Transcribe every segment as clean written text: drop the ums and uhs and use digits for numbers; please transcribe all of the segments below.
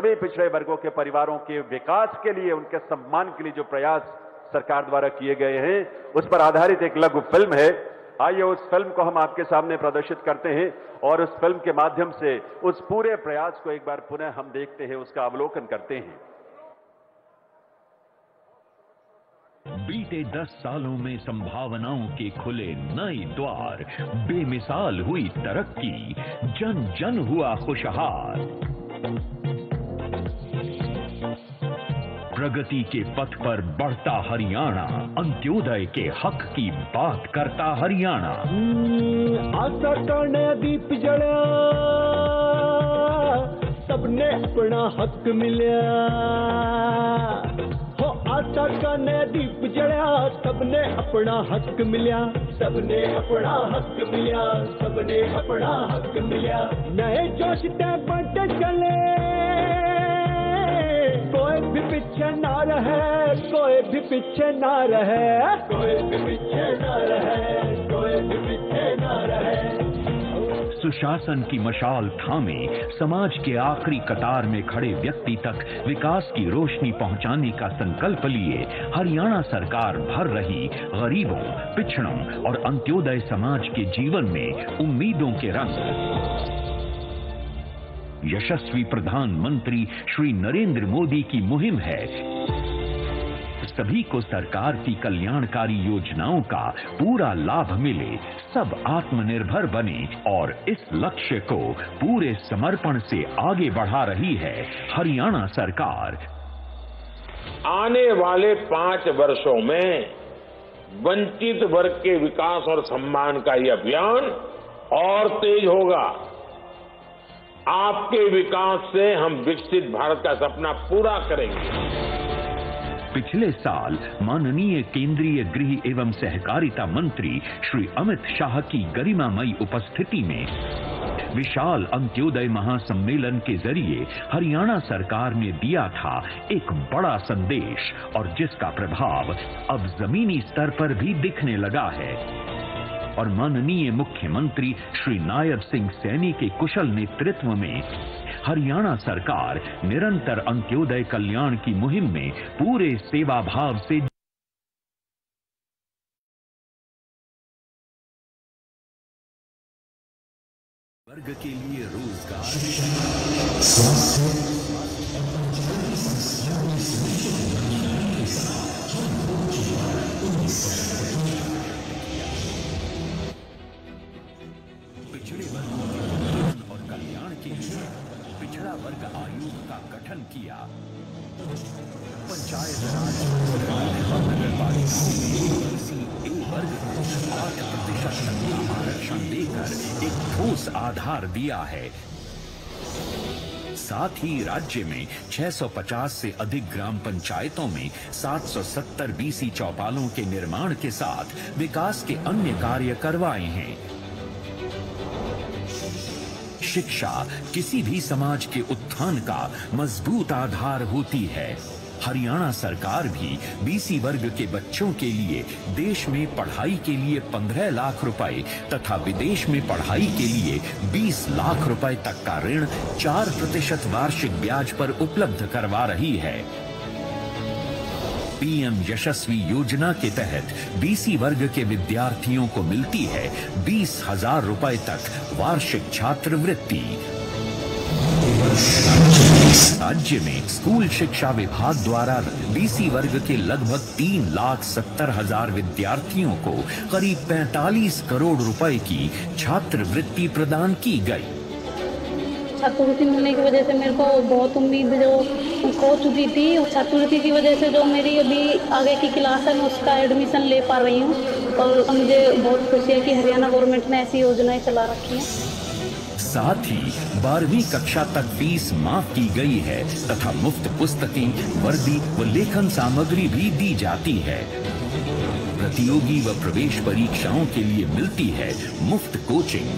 सभी पिछड़े वर्गों के परिवारों के विकास के लिए, उनके सम्मान के लिए जो प्रयास सरकार द्वारा किए गए हैं, उस पर आधारित एक लघु फिल्म है। आइए उस फिल्म को हम आपके सामने प्रदर्शित करते हैं और उस फिल्म के माध्यम से उस पूरे प्रयास को एक बार पुनः हम देखते हैं, उसका अवलोकन करते हैं। बीते 10 सालों में संभावनाओं के खुले नए द्वार, बेमिसाल हुई तरक्की, जन जन हुआ खुशहाल। प्रगति के पथ पर बढ़ता हरियाणा, अंत्योदय के हक की बात करता हरियाणा। आशा का नया दीप जड़ा, सबने अपना हक मिला। हो आशा का नया दीप जड़ा, सबने अपना हक मिला। सबने अपना हक मिला, सबने अपना हक मिला। नए जोश ते बढ़ते चले, कोई भी पीछे ना रहे, कोई भी पीछे ना रहे, कोई भी पीछे ना रहे, कोई भी पीछे ना रहे। सुशासन की मशाल थामे समाज के आखिरी कतार में खड़े व्यक्ति तक विकास की रोशनी पहुंचाने का संकल्प लिए हरियाणा सरकार भर रही गरीबों, पिछड़ों और अंत्योदय समाज के जीवन में उम्मीदों के रंग। यशस्वी प्रधानमंत्री श्री नरेंद्र मोदी की मुहिम है सभी को सरकार की कल्याणकारी योजनाओं का पूरा लाभ मिले, सब आत्मनिर्भर बने, और इस लक्ष्य को पूरे समर्पण से आगे बढ़ा रही है हरियाणा सरकार। आने वाले 5 वर्षों में वंचित वर्ग के विकास और सम्मान का यह अभियान और तेज होगा। आपके विकास से हम विकसित भारत का सपना पूरा करेंगे। पिछले साल माननीय केंद्रीय गृह एवं सहकारिता मंत्री श्री अमित शाह की गरिमामयी उपस्थिति में विशाल अंत्योदय महासम्मेलन के जरिए हरियाणा सरकार ने दिया था एक बड़ा संदेश, और जिसका प्रभाव अब जमीनी स्तर पर भी दिखने लगा है। और माननीय मुख्यमंत्री श्री नायब सिंह सैनी के कुशल नेतृत्व में हरियाणा सरकार निरंतर अंत्योदय कल्याण की मुहिम में पूरे सेवा भाव से वर्ग के लिए रोजगार, पिछड़े वर्ग और कल्याण के लिए पिछड़ा वर्ग आयोग का गठन किया। पंचायत राज और नगर पालिकाओं में BC वर्ग को 8% तक का आरक्षण देकर एक ठोस आधार दिया है। साथ ही राज्य में 650 से अधिक ग्राम पंचायतों में 770 BC चौपालों के निर्माण के साथ विकास के अन्य कार्य करवाए हैं। शिक्षा किसी भी समाज के उत्थान का मजबूत आधार होती है। हरियाणा सरकार भी BC वर्ग के बच्चों के लिए देश में पढ़ाई के लिए 15 लाख रुपए तथा विदेश में पढ़ाई के लिए 20 लाख रुपए तक का ऋण 4% वार्षिक ब्याज पर उपलब्ध करवा रही है। PM यशस्वी योजना के तहत BC वर्ग के विद्यार्थियों को मिलती है 20,000 रुपए तक वार्षिक छात्रवृत्ति। राज्य में स्कूल शिक्षा विभाग द्वारा BC वर्ग के लगभग 3,70,000 विद्यार्थियों को करीब 45 करोड़ रुपए की छात्रवृत्ति प्रदान की गई। छात्रवृत्ति मिलने की वजह से मेरे को बहुत उम्मीद जो खो चुकी थी, उस छात्रवृत्ति की वजह से जो मेरी अभी आगे की क्लास है मैं उसका एडमिशन ले पा रही हूँ। और मुझे बहुत खुशी है कि हरियाणा गवर्नमेंट ने ऐसी योजनाएं चला रखी हैं। साथ ही 12वीं कक्षा तक फीस माफ की गई है तथा मुफ्त पुस्तकें, वर्दी व लेखन सामग्री भी दी जाती है। प्रतियोगी व प्रवेश परीक्षाओं के लिए मिलती है मुफ्त कोचिंग।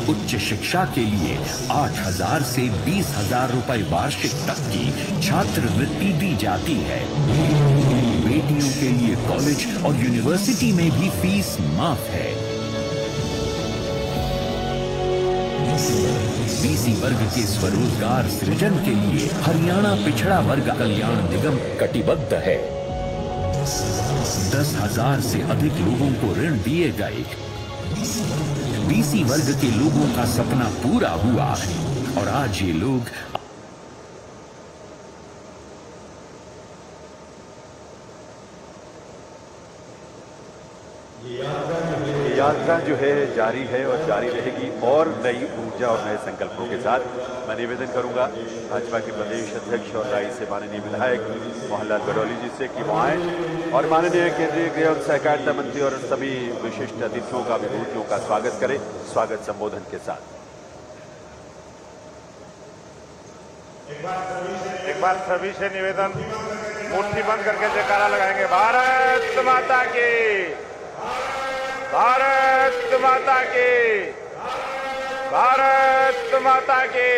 उच्च शिक्षा के लिए 8,000 से 20,000 रुपए वार्षिक तक की छात्रवृत्ति दी जाती है। बेटियों के लिए कॉलेज और यूनिवर्सिटी में भी फीस माफ है। बीसी वर्ग के स्वरोजगार सृजन के लिए हरियाणा पिछड़ा वर्ग कल्याण निगम कटिबद्ध है। 10,000 से अधिक लोगों को ऋण दिए गए। बीसी वर्ग के लोगों का सपना पूरा हुआ और आज ये लोग यात्रा जो है जारी है और जारी रहेगी और नई ऊर्जा और नए संकल्पों के साथ। मैं निवेदन करूंगा भाजपा के प्रदेश अध्यक्ष और राय से माननीय विधायक मोहनलाल बडौली जी से कि वो आए और माननीय केंद्रीय गृह और सहकारिता मंत्री और सभी विशिष्ट अतिथियों का विभूतियों का स्वागत करें स्वागत संबोधन के साथ। एक बार सभी से निवेदन, मुट्ठी बंद करके जयकारा लगाएंगे। भारत माता की, भारत माता की, भारत माता की।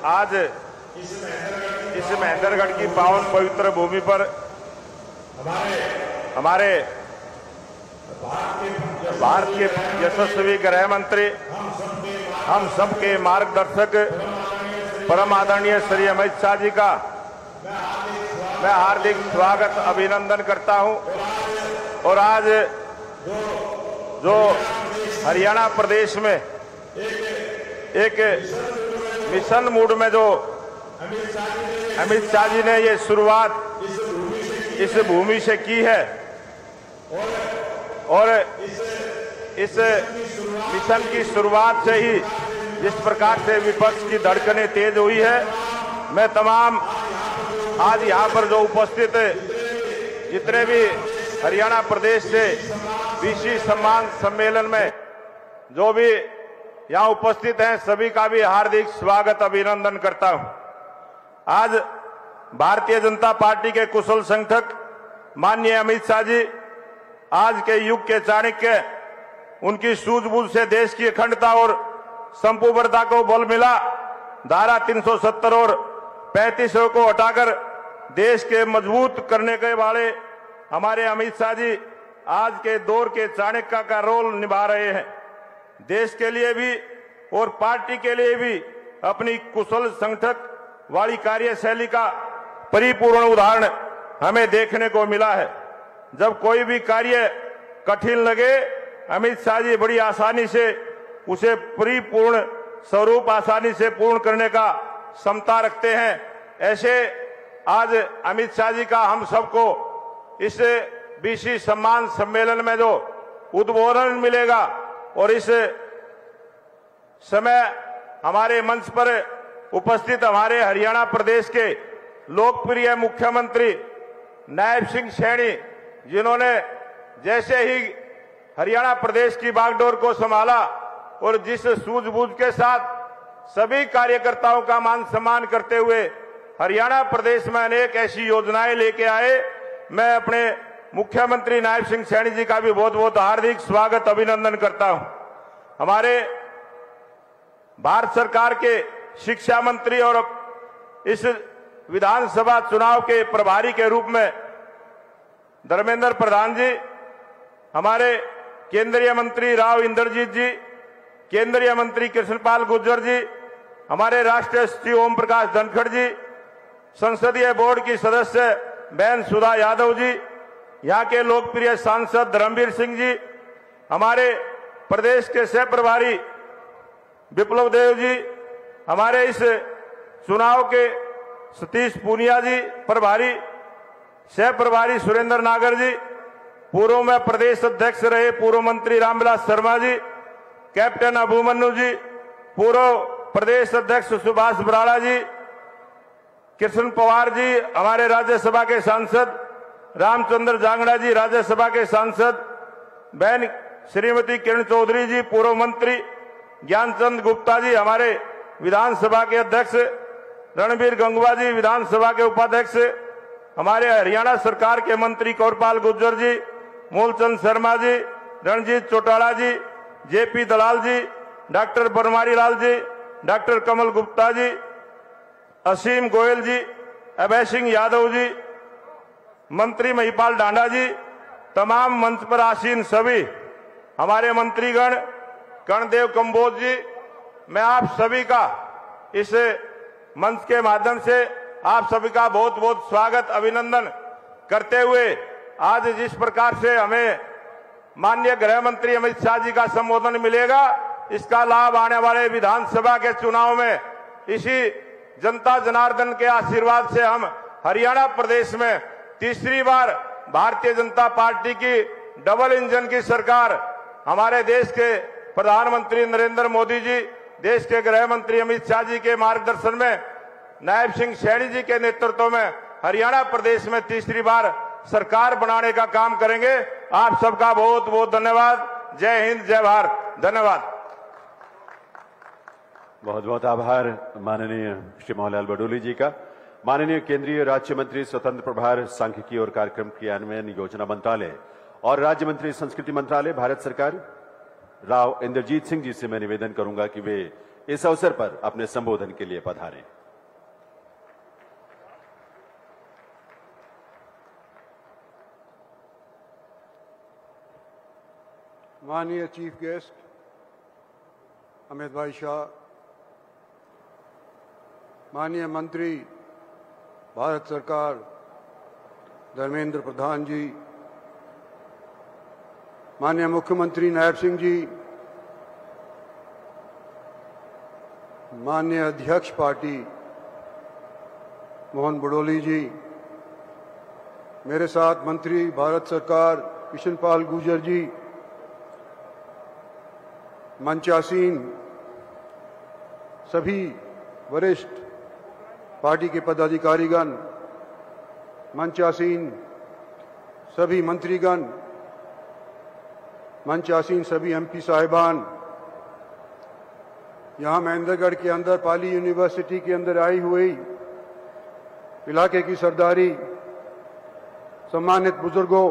आज इस महेंद्रगढ़ की पावन पवित्र भूमि पर हमारे भारत के यशस्वी गृह मंत्री, हम सबके मार्गदर्शक परम आदरणीय श्री अमित शाह जी का मैं हार्दिक स्वागत अभिनंदन करता हूं। और आज जो हरियाणा प्रदेश में एक मिशन मूड में जो अमित शाह जी ने ये शुरुआत इस भूमि से की है और इस मिशन की शुरुआत से ही जिस प्रकार से विपक्ष की धड़कनें तेज हुई है, मैं तमाम आज यहाँ पर जो उपस्थित जितने भी हरियाणा प्रदेश से बीसी सम्मान सम्मेलन में जो भी यहाँ उपस्थित हैं सभी का भी हार्दिक स्वागत अभिनंदन करता हूँ। आज भारतीय जनता पार्टी के कुशल संगठक माननीय अमित शाह जी आज के युग के चाणक्य, उनकी सूझबूझ से देश की अखंडता और संप्रभुता को बल मिला। धारा 370 और 35 को हटाकर देश के मजबूत करने के वाले हमारे अमित शाह जी आज के दौर के चाणक्य का रोल निभा रहे हैं। देश के लिए भी और पार्टी के लिए भी अपनी कुशल संगठक वाली कार्यशैली का परिपूर्ण उदाहरण हमें देखने को मिला है। जब कोई भी कार्य कठिन लगे, अमित शाह जी बड़ी आसानी से उसे परिपूर्ण स्वरूप आसानी से पूर्ण करने का क्षमता रखते हैं। ऐसे आज अमित शाह जी का हम सबको इस बीसी सम्मान सम्मेलन में जो उद्बोधन मिलेगा और इस समय हमारे मंच पर उपस्थित हमारे हरियाणा प्रदेश के लोकप्रिय मुख्यमंत्री नायब सिंह सैनी, जिन्होंने जैसे ही हरियाणा प्रदेश की बागडोर को संभाला और जिस सूझबूझ के साथ सभी कार्यकर्ताओं का मान सम्मान करते हुए हरियाणा प्रदेश में अनेक ऐसी योजनाएं लेके आए, मैं अपने मुख्यमंत्री नायब सिंह सैनी जी का भी बहुत बहुत हार्दिक स्वागत अभिनंदन करता हूं। हमारे भारत सरकार के शिक्षा मंत्री और इस विधानसभा चुनाव के प्रभारी के रूप में धर्मेंद्र प्रधान जी, हमारे केंद्रीय मंत्री राव इंद्रजीत जी, केंद्रीय मंत्री कृष्णपाल गुर्जर जी, हमारे राष्ट्रीय सचिव ओम प्रकाश धनखड़ जी, संसदीय बोर्ड की सदस्य बहन सुधा यादव जी, यहाँ के लोकप्रिय सांसद धर्मवीर सिंह जी, हमारे प्रदेश के सह प्रभारी विप्लव देव जी, हमारे इस चुनाव के सतीश पूनिया जी प्रभारी, सह प्रभारी सुरेंद्र नागर जी, पूर्व में प्रदेश अध्यक्ष रहे पूर्व मंत्री रामविलास शर्मा जी, कैप्टन अभिमन्यु जी, पूर्व प्रदेश अध्यक्ष सुभाष बराड़ा जी, कृष्ण पवार जी, हमारे राज्यसभा के सांसद रामचंद्र जांगड़ा जी, राज्यसभा के सांसद बहन श्रीमती किरण चौधरी जी, पूर्व मंत्री ज्ञानचंद गुप्ता जी, हमारे विधानसभा के अध्यक्ष रणबीर गंगवा जी, विधानसभा के उपाध्यक्ष हमारे हरियाणा सरकार के मंत्री कौरपाल गुर्जर जी, मूलचंद शर्मा जी, रणजीत चौटाला जी, जेपी दलाल जी, डॉक्टर बनवारी लाल जी, डॉक्टर कमल गुप्ता जी, असीम गोयल जी, अभय सिंह यादव जी, मंत्री महिपाल डांडा जी, तमाम मंच पर आसीन सभी हमारे मंत्रीगण, कर्णदेव कंबोज जी, मैं आप सभी का इस मंच के माध्यम से आप सभी का बहुत बहुत स्वागत अभिनंदन करते हुए आज जिस प्रकार से हमें माननीय गृह मंत्री अमित शाह जी का संबोधन मिलेगा, इसका लाभ आने वाले विधानसभा के चुनाव में इसी जनता जनार्दन के आशीर्वाद से हम हरियाणा प्रदेश में तीसरी बार भारतीय जनता पार्टी की डबल इंजन की सरकार, हमारे देश के प्रधानमंत्री नरेंद्र मोदी जी, देश के गृह मंत्री अमित शाह जी के मार्गदर्शन में नायब सिंह सैनी जी के नेतृत्व में हरियाणा प्रदेश में तीसरी बार सरकार बनाने का काम करेंगे। आप सबका बहुत बहुत धन्यवाद। जय हिंद, जय भारत। धन्यवाद। बहुत बहुत आभार माननीय श्री मोहनलाल बडोली जी का। माननीय केंद्रीय राज्य मंत्री स्वतंत्र प्रभार सांख्यिकी और कार्यक्रम क्रियान्वयन योजना मंत्रालय और राज्य मंत्री संस्कृति मंत्रालय भारत सरकार राव इंद्रजीत सिंह जी से मैं निवेदन करूंगा कि वे इस अवसर पर अपने संबोधन के लिए पधारें। माननीय चीफ गेस्ट अमित भाई शाह, माननीय मंत्री भारत सरकार धर्मेंद्र प्रधान जी, माननीय मुख्यमंत्री नायब सिंह जी, माननीय अध्यक्ष पार्टी मोहन बडोली जी, मेरे साथ मंत्री भारत सरकार किशन पाल गुर्जर जी, मंचासीन सभी वरिष्ठ पार्टी के पदाधिकारीगण, मंचासीन सभी मंत्रीगण, मंचासीन सभी एमपी साहिबान, यहाँ महेंद्रगढ़ के अंदर पाली यूनिवर्सिटी के अंदर आई हुई इलाके की सरदारी, सम्मानित बुजुर्गों,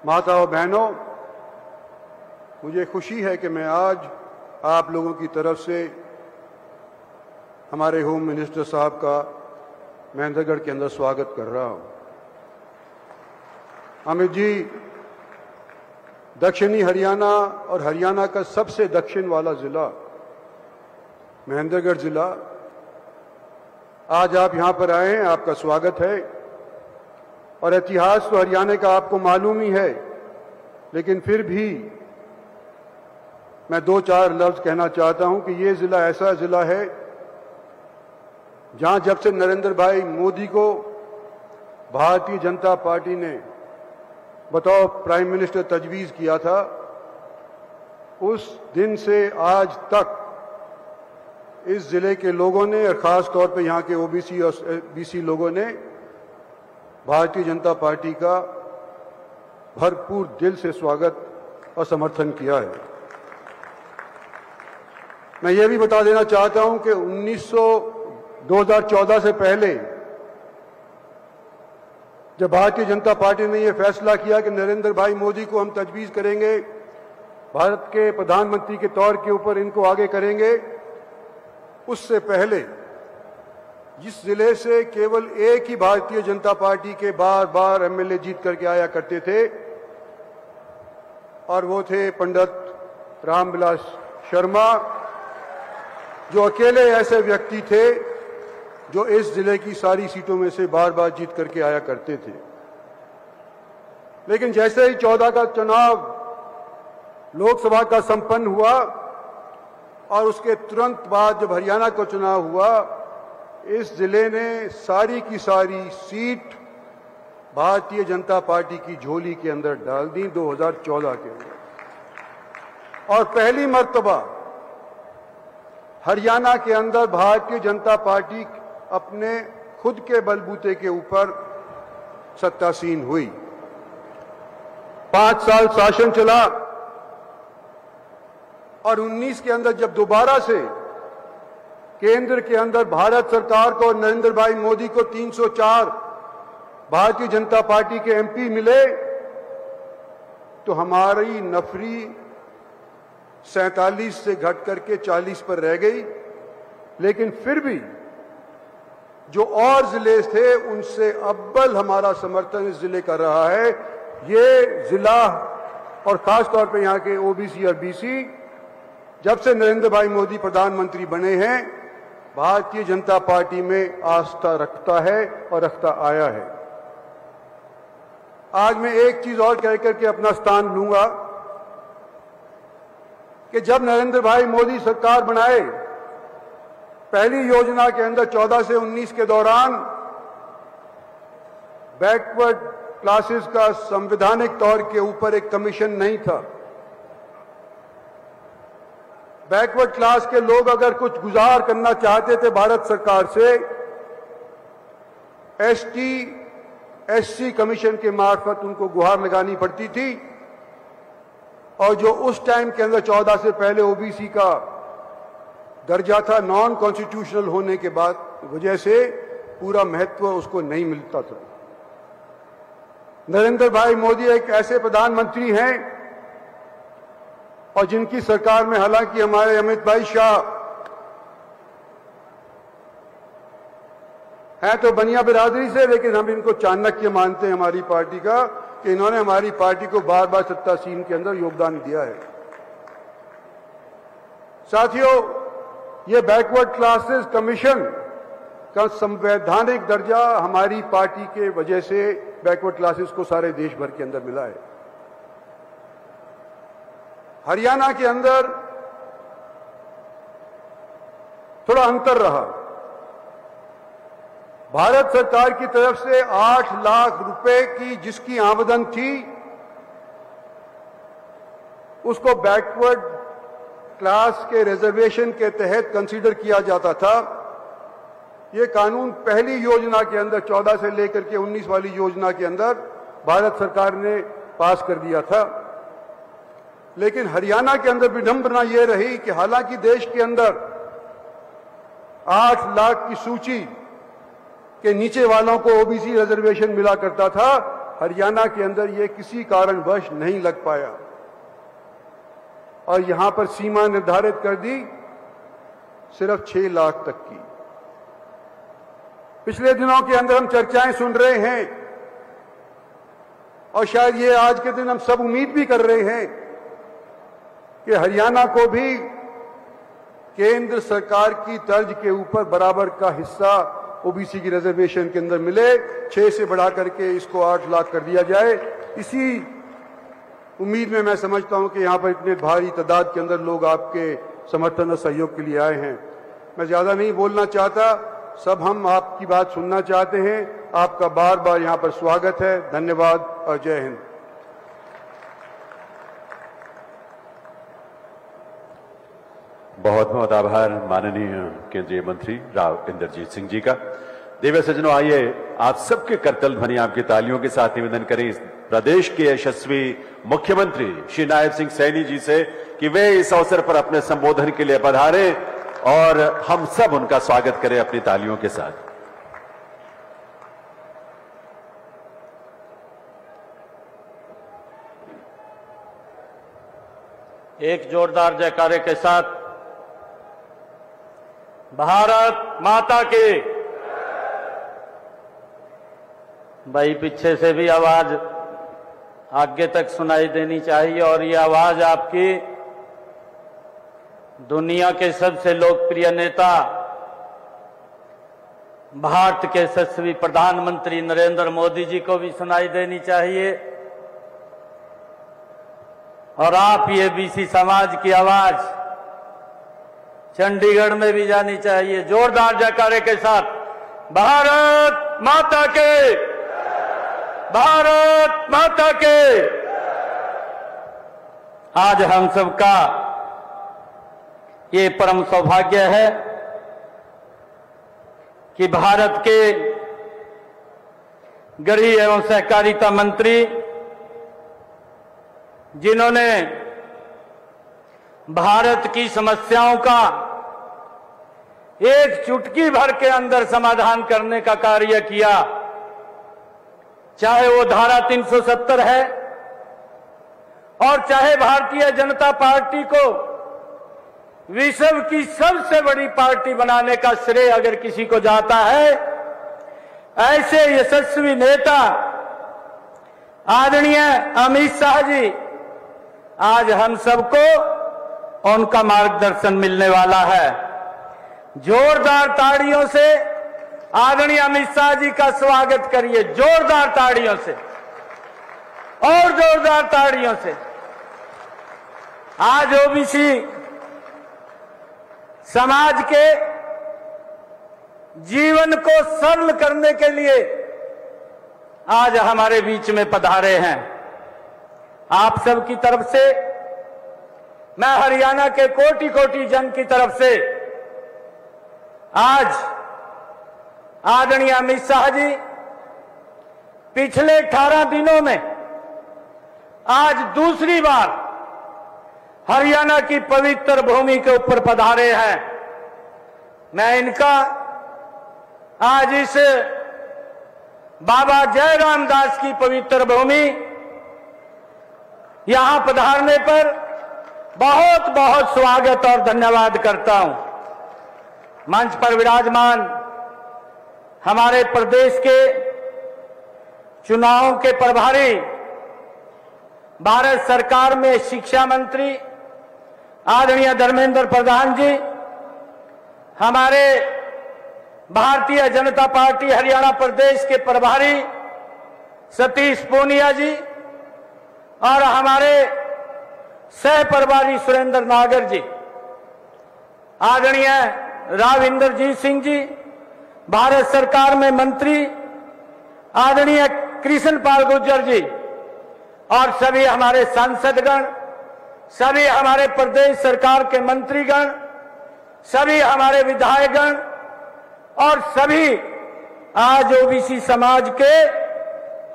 माताओं, बहनों, मुझे खुशी है कि मैं आज आप लोगों की तरफ से हमारे होम मिनिस्टर साहब का महेंद्रगढ़ के अंदर स्वागत कर रहा हूं। अमित जी, दक्षिणी हरियाणा और हरियाणा का सबसे दक्षिण वाला जिला महेंद्रगढ़ जिला, आज आप यहां पर आए हैं, आपका स्वागत है। और इतिहास तो हरियाणा का आपको मालूम ही है, लेकिन फिर भी मैं दो चार लफ्ज कहना चाहता हूं कि ये जिला ऐसा जिला है जहां जब से नरेंद्र भाई मोदी को भारतीय जनता पार्टी ने बतौर प्राइम मिनिस्टर तजवीज किया था, उस दिन से आज तक इस जिले के लोगों ने और खास तौर पे यहाँ के ओबीसी और बीसी लोगों ने भारतीय जनता पार्टी का भरपूर दिल से स्वागत और समर्थन किया है। मैं ये भी बता देना चाहता हूं कि 2014 से पहले जब भारतीय जनता पार्टी ने यह फैसला किया कि नरेंद्र भाई मोदी को हम तजवीज करेंगे, भारत के प्रधानमंत्री के तौर के ऊपर इनको आगे करेंगे, उससे पहले जिस जिले से केवल एक ही भारतीय जनता पार्टी के बार बार एमएलए जीत करके आया करते थे और वो थे पंडित रामविलास शर्मा, जो अकेले ऐसे व्यक्ति थे जो इस जिले की सारी सीटों में से बार बार जीत करके आया करते थे। लेकिन जैसे ही 14 का चुनाव लोकसभा का संपन्न हुआ और उसके तुरंत बाद जब हरियाणा का चुनाव हुआ, इस जिले ने सारी की सारी सीट भारतीय जनता पार्टी की झोली के अंदर डाल दी 2014 के अंदर। और पहली मर्तबा हरियाणा के अंदर भारतीय जनता पार्टी अपने खुद के बलबूते के ऊपर सत्तासीन हुई। 5 साल शासन चला और 19 के अंदर जब दोबारा से केंद्र के अंदर भारत सरकार को नरेंद्र भाई मोदी को 304 भारतीय जनता पार्टी के एमपी मिले, तो हमारी नफरी 47 से घट करके 40 पर रह गई। लेकिन फिर भी जो और जिले थे उनसे अव्वल हमारा समर्थन इस जिले का रहा है। ये जिला और खास तौर पे यहाँ के ओबीसी और बीसी, जब से नरेंद्र भाई मोदी प्रधानमंत्री बने हैं भारतीय जनता पार्टी में आस्था रखता है और रखता आया है। आज मैं एक चीज और कह करके अपना स्थान लूंगा कि जब नरेंद्र भाई मोदी सरकार बनाए, पहली योजना के अंदर 14 से 19 के दौरान बैकवर्ड क्लासेस का संवैधानिक तौर के ऊपर एक कमीशन नहीं था। बैकवर्ड क्लास के लोग अगर कुछ गुजार करना चाहते थे भारत सरकार से, एसटी एससी कमीशन के मार्फत उनको गुहार लगानी पड़ती थी, और जो उस टाइम के अंदर 14 से पहले ओबीसी का दर्जा था, नॉन कॉन्स्टिट्यूशनल होने के बाद वजह से पूरा महत्व उसको नहीं मिलता था। नरेंद्र भाई मोदी एक ऐसे प्रधानमंत्री हैं और जिनकी सरकार में हालांकि हमारे अमित भाई शाह हैं तो बनिया बिरादरी से, लेकिन हम इनको चाणक्य मानते हैं हमारी पार्टी का, कि इन्होंने हमारी पार्टी को बार बार सत्तासीन के अंदर योगदान दिया है। साथियों, ये बैकवर्ड क्लासेस कमीशन का संवैधानिक दर्जा हमारी पार्टी के वजह से बैकवर्ड क्लासेस को सारे देश भर के अंदर मिला है। हरियाणा के अंदर थोड़ा अंतर रहा। भारत सरकार की तरफ से 8 लाख रुपए की जिसकी आमदन थी उसको बैकवर्ड क्लास के रिजर्वेशन के तहत कंसीडर किया जाता था। ये कानून पहली योजना के अंदर 14 से लेकर के 19 वाली योजना के अंदर भारत सरकार ने पास कर दिया था। लेकिन हरियाणा के अंदर विडंबना ये रही कि हालांकि देश के अंदर 8 लाख की सूची के नीचे वालों को ओबीसी रिजर्वेशन मिला करता था, हरियाणा के अंदर ये किसी कारणवश नहीं लग पाया और यहां पर सीमा निर्धारित कर दी सिर्फ 6 लाख तक की। पिछले दिनों के अंदर हम चर्चाएं सुन रहे हैं और शायद ये आज के दिन हम सब उम्मीद भी कर रहे हैं कि हरियाणा को भी केंद्र सरकार की तर्ज के ऊपर बराबर का हिस्सा ओबीसी की रिजर्वेशन के अंदर मिले। 6 से बढ़ा करके इसको 8 लाख कर दिया जाए। इसी उम्मीद में मैं समझता हूं कि यहां पर इतने भारी तादाद के अंदर लोग आपके समर्थन और सहयोग के लिए आए हैं। मैं ज्यादा नहीं बोलना चाहता, सब हम आपकी बात सुनना चाहते हैं। आपका बार बार यहां पर स्वागत है। धन्यवाद और जय हिंद। बहुत बहुत आभार माननीय केंद्रीय मंत्री राव इंद्रजीत सिंह जी का। दिव्य सज्जनों, आइए आप सबके करतल ध्वनि आपकी तालियों के साथ निवेदन करें इस प्रदेश के यशस्वी मुख्यमंत्री श्री नायब सिंह सैनी जी से कि वे इस अवसर पर अपने संबोधन के लिए पधारें और हम सब उनका स्वागत करें अपनी तालियों के साथ। एक जोरदार जयकारे के साथ भारत माता की। भाई पीछे से भी आवाज आगे तक सुनाई देनी चाहिए और ये आवाज आपकी दुनिया के सबसे लोकप्रिय नेता भारत के यशस्वी प्रधानमंत्री नरेंद्र मोदी जी को भी सुनाई देनी चाहिए और आप ये बीसी समाज की आवाज चंडीगढ़ में भी जानी चाहिए। जोरदार जयकारे के साथ भारत माता के, भारत माता के। आज हम सबका ये परम सौभाग्य है कि भारत के गृह एवं सहकारिता मंत्री जिन्होंने भारत की समस्याओं का एक चुटकी भर के अंदर समाधान करने का कार्य किया, चाहे वो धारा 370 है और चाहे भारतीय जनता पार्टी को विश्व की सबसे बड़ी पार्टी बनाने का श्रेय अगर किसी को जाता है, ऐसे यशस्वी नेता आदरणीय अमित शाह जी आज हम सबको उनका मार्गदर्शन मिलने वाला है। जोरदार ताड़ियों से आदरणीय अमित शाह जी का स्वागत करिए, जोरदार ताड़ियों से और जोरदार ताड़ियों से। आज ओबीसी समाज के जीवन को सरल करने के लिए आज हमारे बीच में पधारे हैं। आप सब की तरफ से, मैं हरियाणा के कोटि कोटि जन की तरफ से आज आदरणीय अमित शाह जी पिछले 18 दिनों में आज दूसरी बार हरियाणा की पवित्र भूमि के ऊपर पधारे हैं। मैं इनका आज इस बाबा जयराम दास की पवित्र भूमि यहां पधारने पर बहुत बहुत स्वागत और धन्यवाद करता हूं। मंच पर विराजमान हमारे प्रदेश के चुनावों के प्रभारी, भारत सरकार में शिक्षा मंत्री आदरणीय धर्मेंद्र प्रधान जी, हमारे भारतीय जनता पार्टी हरियाणा प्रदेश के प्रभारी सतीश पूनिया जी और हमारे सह प्रभारी सुरेंद्र नागर जी, आदरणीय राव इंद्रजीत सिंह जी, भारत सरकार में मंत्री आदरणीय कृष्ण पाल गुर्जर जी और सभी हमारे सांसदगण, सभी हमारे प्रदेश सरकार के मंत्रीगण, सभी हमारे विधायकगण और सभी आज ओबीसी समाज के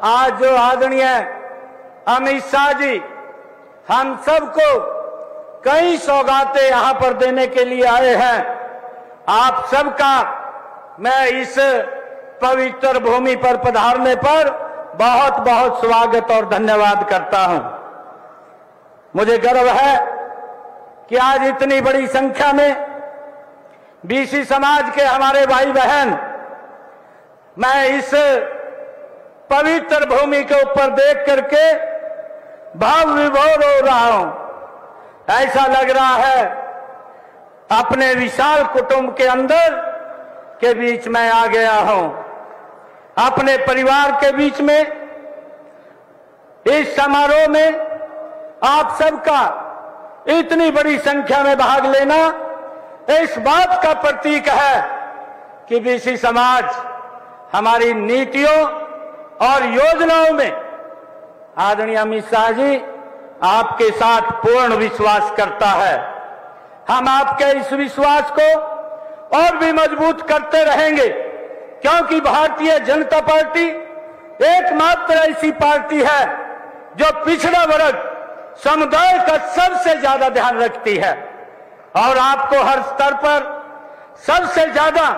आज जो आदरणीय अमित शाह जी हम सबको कई सौगातें यहां पर देने के लिए आए हैं। आप सबका मैं इस पवित्र भूमि पर पधारने पर बहुत बहुत स्वागत और धन्यवाद करता हूं। मुझे गर्व है कि आज इतनी बड़ी संख्या में बीसी समाज के हमारे भाई बहन मैं इस पवित्र भूमि के ऊपर देख करके भाव विभोर हो रहा हूं। ऐसा लग रहा है अपने विशाल कुटुंब के अंदर के बीच में आ गया हूं, अपने परिवार के बीच में। इस समारोह में आप सबका इतनी बड़ी संख्या में भाग लेना इस बात का प्रतीक है कि बीसी समाज हमारी नीतियों और योजनाओं में आदरणीय अमित शाह जी आपके साथ पूर्ण विश्वास करता है। हम आपके इस विश्वास को और भी मजबूत करते रहेंगे, क्योंकि भारतीय जनता पार्टी एकमात्र ऐसी पार्टी है जो पिछड़ा वर्ग समुदाय का सबसे ज्यादा ध्यान रखती है और आपको हर स्तर पर सबसे ज्यादा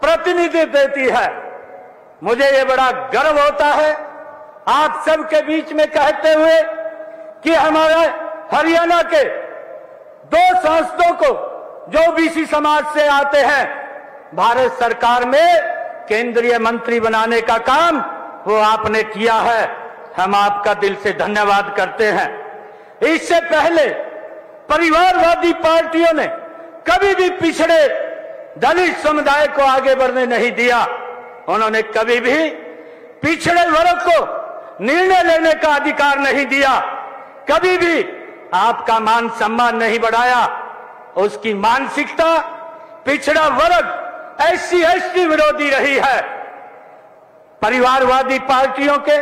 प्रतिनिधित्व देती है। मुझे ये बड़ा गर्व होता है आप सबके बीच में कहते हुए कि हमारे हरियाणा के 2 सांसदों को जो बीसी समाज से आते हैं भारत सरकार में केंद्रीय मंत्री बनाने का काम वो आपने किया है। हम आपका दिल से धन्यवाद करते हैं। इससे पहले परिवारवादी पार्टियों ने कभी भी पिछड़े दलित समुदाय को आगे बढ़ने नहीं दिया। उन्होंने कभी भी पिछड़े वर्ग को निर्णय लेने का अधिकार नहीं दिया, कभी भी आपका मान सम्मान नहीं बढ़ाया। उसकी मानसिकता पिछड़ा वर्ग एससी विरोधी रही है। परिवारवादी पार्टियों के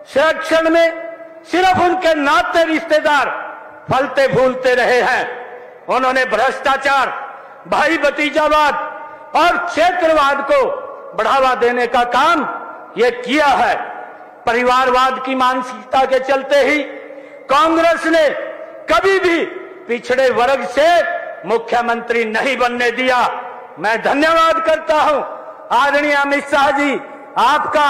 संरक्षण में सिर्फ उनके नाते रिश्तेदार फलते फूलते रहे हैं। उन्होंने भ्रष्टाचार, भाई भतीजावाद और क्षेत्रवाद को बढ़ावा देने का काम ये किया है। परिवारवाद की मानसिकता के चलते ही कांग्रेस ने कभी भी पिछड़े वर्ग से मुख्यमंत्री नहीं बनने दिया। मैं धन्यवाद करता हूं आदरणीय अमित शाह जी आपका,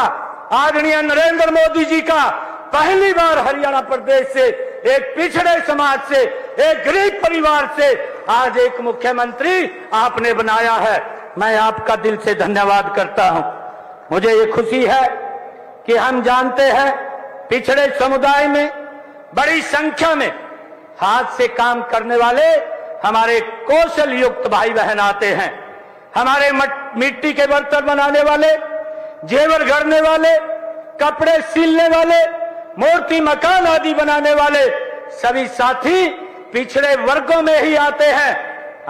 आदरणीय नरेंद्र मोदी जी का पहली बार हरियाणा प्रदेश से एक पिछड़े समाज से, एक गरीब परिवार से आज एक मुख्यमंत्री आपने बनाया है। मैं आपका दिल से धन्यवाद करता हूं। मुझे ये खुशी है कि हम जानते हैं पिछड़े समुदाय में बड़ी संख्या में हाथ से काम करने वाले हमारे कौशल युक्त भाई बहन आते हैं। हमारे मिट्टी के बर्तन बनाने वाले, जेवर गढ़ने वाले, कपड़े सिलने वाले, मूर्ति मकान आदि बनाने वाले सभी साथी पिछड़े वर्गों में ही आते हैं।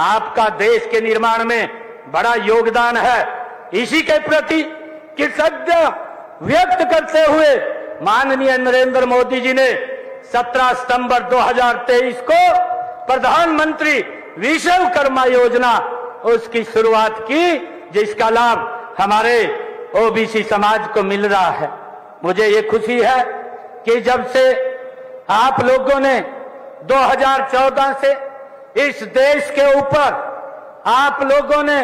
आपका देश के निर्माण में बड़ा योगदान है। इसी के प्रति कृतज्ञता व्यक्त करते हुए माननीय नरेंद्र मोदी जी ने 17 सितंबर 2023 को प्रधानमंत्री विश्वकर्मा योजना उसकी शुरुआत की, जिसका लाभ हमारे ओबीसी समाज को मिल रहा है। मुझे ये खुशी है कि जब से आप लोगों ने 2014 से इस देश के ऊपर आप लोगों ने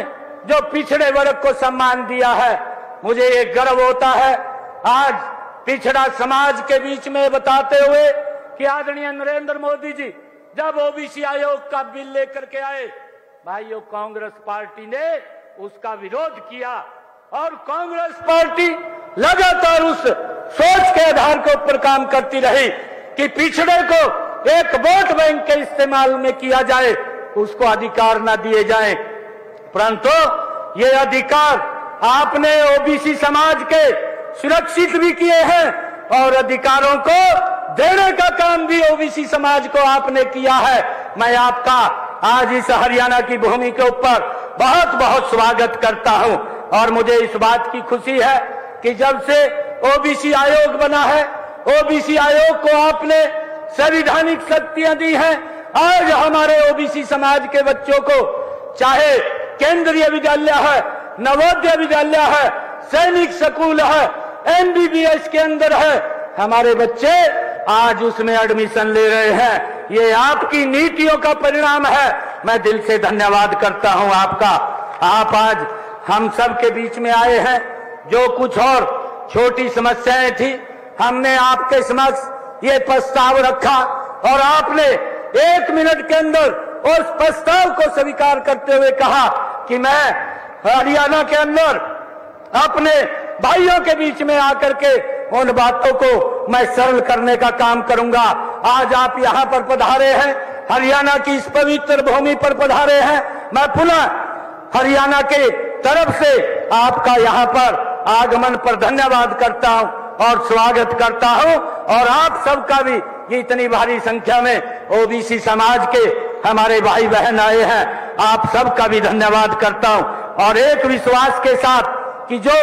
जो पिछड़े वर्ग को सम्मान दिया है, मुझे ये गर्व होता है आज पिछड़ा समाज के बीच में बताते हुए कि आदरणीय नरेंद्र मोदी जी जब ओबीसी आयोग का बिल लेकर के आए, भाइयों कांग्रेस पार्टी ने उसका विरोध किया और कांग्रेस पार्टी लगातार उस सोच के आधार के ऊपर काम करती रही कि पिछड़े को एक वोट बैंक के इस्तेमाल में किया जाए, उसको अधिकार न दिए जाएं। परंतु ये अधिकार आपने ओबीसी समाज के सुरक्षित भी किए हैं और अधिकारों को देने का काम भी ओबीसी समाज को आपने किया है। मैं आपका आज इस हरियाणा की भूमि के ऊपर बहुत बहुत स्वागत करता हूं और मुझे इस बात की खुशी है कि जब से ओबीसी आयोग बना है, ओबीसी आयोग को आपने संवैधानिक शक्तियां दी हैं। आज हमारे ओबीसी समाज के बच्चों को चाहे केंद्रीय विद्यालय है, नवोदय विद्यालय है, सैनिक स्कूल है, एमबीबीएस के अंदर है, हमारे बच्चे आज उसमें एडमिशन ले रहे हैं। ये आपकी नीतियों का परिणाम है। मैं दिल से धन्यवाद करता हूं आपका। आप आज हम सब के बीच में आए हैं। जो कुछ और छोटी समस्याएं थी, हमने आपके समक्ष ये प्रस्ताव रखा और आपने 1 मिनट के अंदर उस प्रस्ताव को स्वीकार करते हुए कहा कि मैं हरियाणा के अंदर अपने भाइयों के बीच में आकर के उन बातों को मैं सरल करने का काम करूंगा। आज आप यहां पर पधारे हैं, हरियाणा की इस पवित्र भूमि पर पधारे हैं। मैं पुनः हरियाणा के तरफ से आपका यहां पर आगमन पर धन्यवाद करता हूं और स्वागत करता हूं और आप सबका भी ये इतनी भारी संख्या में ओबीसी समाज के हमारे भाई बहन आए हैं, आप सबका भी धन्यवाद करता हूं और एक विश्वास के साथ कि जो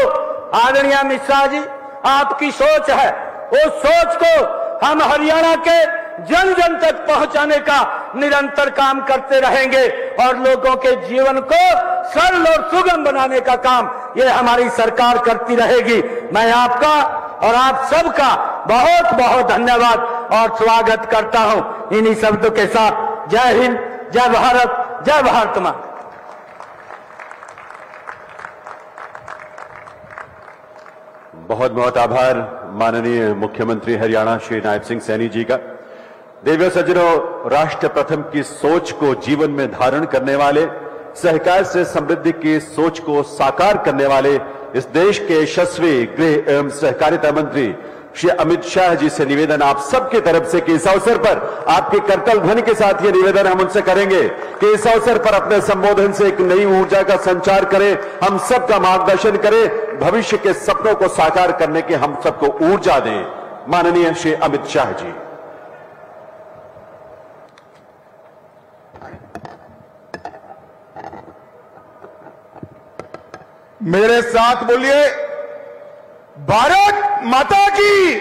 आदरणीय मिश्रा जी आपकी सोच है, उस सोच को हम हरियाणा के जन जन तक पहुंचाने का निरंतर काम करते रहेंगे और लोगों के जीवन को सरल और सुगम बनाने का काम ये हमारी सरकार करती रहेगी। मैं आपका और आप सबका बहुत बहुत धन्यवाद और स्वागत करता हूं। इन्हीं शब्दों के साथ जय हिंद, जय भारत, जय भारत मां। बहुत बहुत आभार माननीय मुख्यमंत्री हरियाणा श्री नायब सिंह सैनी जी का। देवियों सज्जनों, राष्ट्र प्रथम की सोच को जीवन में धारण करने वाले, सहकार से समृद्धि की सोच को साकार करने वाले इस देश के यशस्वी गृह एवं सहकारिता मंत्री श्री अमित शाह जी से निवेदन आप सबके तरफ से कि इस अवसर पर आपके करतल ध्वनि के साथ ये निवेदन हम उनसे करेंगे कि इस अवसर पर अपने संबोधन से एक नई ऊर्जा का संचार करें, हम सबका मार्गदर्शन करें, भविष्य के सपनों को साकार करने की हम सबको ऊर्जा दें। माननीय श्री अमित शाह जी। मेरे साथ बोलिए, भारत माता की।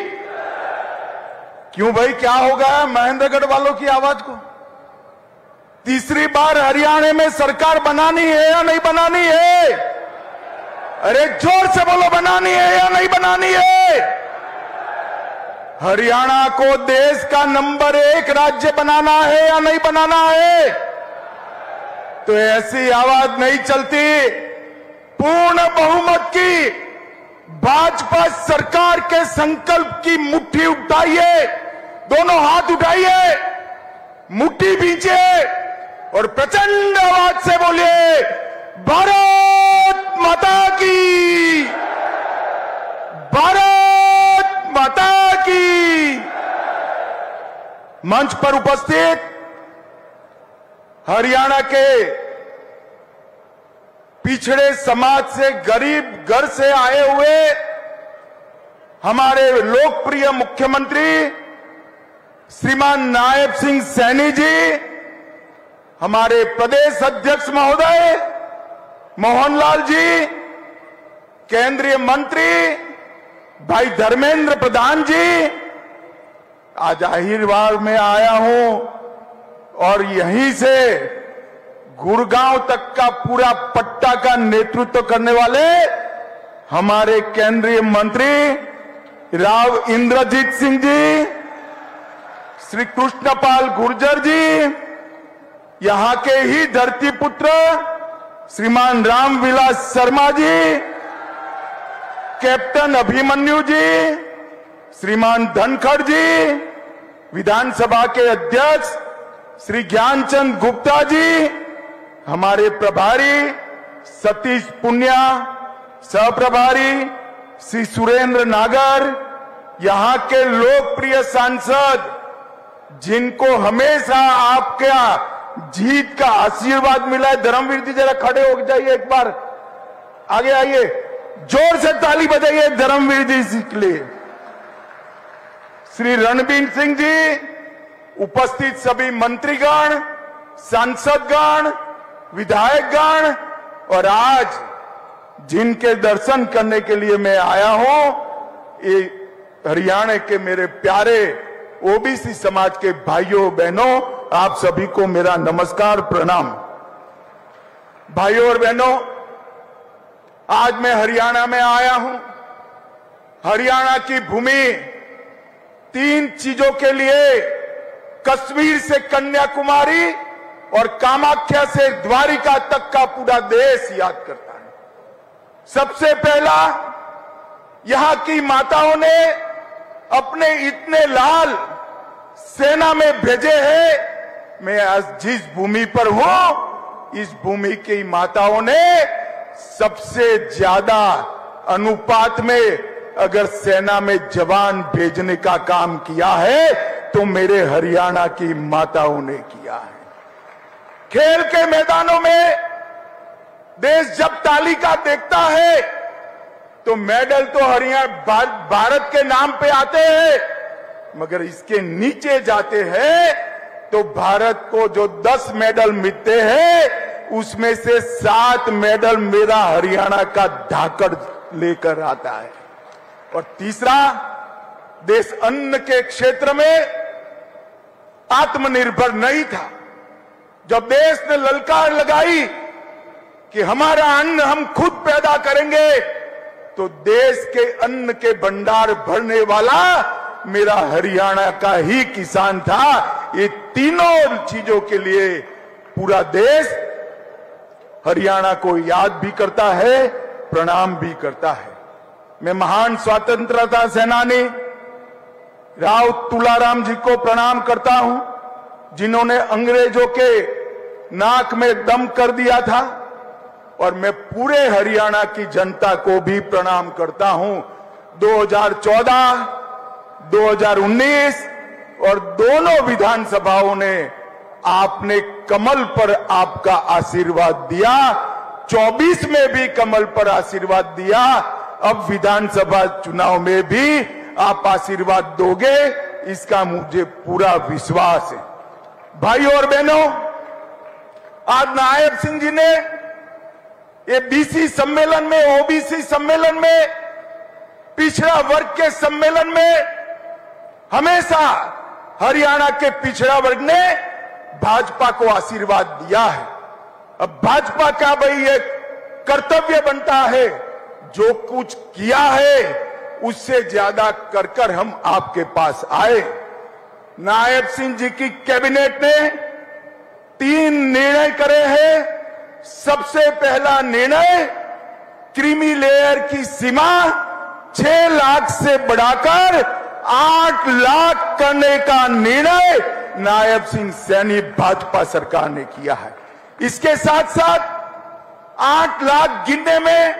क्यों भाई, क्या हो गया महेंद्रगढ़ वालों की आवाज को? तीसरी बार हरियाणा में सरकार बनानी है या नहीं बनानी है? अरे जोर से बोलो, बनानी है या नहीं बनानी है? हरियाणा को देश का नंबर 1 राज्य बनाना है या नहीं बनाना है? तो ऐसी आवाज नहीं चलती। पूर्ण बहुमत की भाजपा सरकार के संकल्प की मुट्ठी उठाइए, दोनों हाथ उठाइए, मुट्ठी भींचिए और प्रचंड आवाज से बोलिए, भारत माता की, भारत माता की। मंच पर उपस्थित हरियाणा के पिछड़े समाज से, गरीब घर से आए हुए हमारे लोकप्रिय मुख्यमंत्री श्रीमान नायब सिंह सैनी जी, हमारे प्रदेश अध्यक्ष महोदय मोहनलाल जी, केंद्रीय मंत्री भाई धर्मेंद्र प्रधान जी, आज अहिरवार में आया हूं और यहीं से गुड़गांव तक का पूरा पट्टा का नेतृत्व करने वाले हमारे केंद्रीय मंत्री राव इंद्रजीत सिंह जी, श्री कृष्णपाल गुर्जर जी, यहां के ही धरती पुत्र श्रीमान रामविलास शर्मा जी, कैप्टन अभिमन्यु जी, श्रीमान धनखड़ जी, विधानसभा के अध्यक्ष श्री ज्ञानचंद गुप्ता जी, हमारे प्रभारी सतीश पुनिया, सहप्रभारी श्री सुरेंद्र नागर, यहां के लोकप्रिय सांसद जिनको हमेशा आपका जीत का आशीर्वाद मिला है, धर्मवीर जी जरा खड़े हो जाइए, एक बार आगे आइए, जोर से ताली बजाइए धर्मवीर जी के लिए। श्री रणबीर सिंह जी, उपस्थित सभी मंत्रीगण, सांसदगण, विधायकगण और आज जिनके दर्शन करने के लिए मैं आया हूं, ये हरियाणा के मेरे प्यारे ओबीसी समाज के भाइयों बहनों, आप सभी को मेरा नमस्कार प्रणाम। भाइयों और बहनों, आज मैं हरियाणा में आया हूं। हरियाणा की भूमि 3 चीजों के लिए, कश्मीर से कन्याकुमारी और कामाख्या से द्वारिका तक का पूरा देश याद करता है। सबसे पहला, यहां की माताओं ने अपने इतने लाल सेना में भेजे हैं। मैं आज जिस भूमि पर हूं, इस भूमि की माताओं ने सबसे ज्यादा अनुपात में अगर सेना में जवान भेजने का काम किया है तो मेरे हरियाणा की माताओं ने किया है। खेल के मैदानों में देश जब तालिका देखता है तो मेडल तो हरियाणा भारत के नाम पे आते हैं, मगर इसके नीचे जाते हैं तो भारत को जो 10 मेडल मिलते हैं उसमें से 7 मेडल मेरा हरियाणा का धाकड़ लेकर आता है। और तीसरा, देश अन्न के क्षेत्र में आत्मनिर्भर नहीं था। जब देश ने ललकार लगाई कि हमारा अन्न हम खुद पैदा करेंगे, तो देश के अन्न के भंडार भरने वाला मेरा हरियाणा का ही किसान था। ये तीनों चीजों के लिए पूरा देश हरियाणा को याद भी करता है, प्रणाम भी करता है। मैं महान स्वतंत्रता सेनानी राव तुलाराम जी को प्रणाम करता हूं, जिन्होंने अंग्रेजों के नाक में दम कर दिया था। और मैं पूरे हरियाणा की जनता को भी प्रणाम करता हूं। 2014, 2019 और दोनों विधानसभाओं ने आपने कमल पर आपका आशीर्वाद दिया, 24 में भी कमल पर आशीर्वाद दिया, अब विधानसभा चुनाव में भी आप आशीर्वाद दोगे, इसका मुझे पूरा विश्वास है। भाइयों और बहनों, आज नायब सिंह जी ने ये बीसी सम्मेलन में, ओबीसी सम्मेलन में, पिछड़ा वर्ग के सम्मेलन में हमेशा हरियाणा के पिछड़ा वर्ग ने भाजपा को आशीर्वाद दिया है। अब भाजपा का भाई एक कर्तव्य बनता है, जो कुछ किया है उससे ज्यादा कर कर हम आपके पास आए। नायब सिंह जी की कैबिनेट ने 3 निर्णय करे हैं। सबसे पहला निर्णय, क्रीमी लेयर की सीमा 6 लाख से बढ़ाकर 8 लाख करने का निर्णय नायब सिंह सैनी भाजपा सरकार ने किया है। इसके साथ साथ 8 लाख गिनने में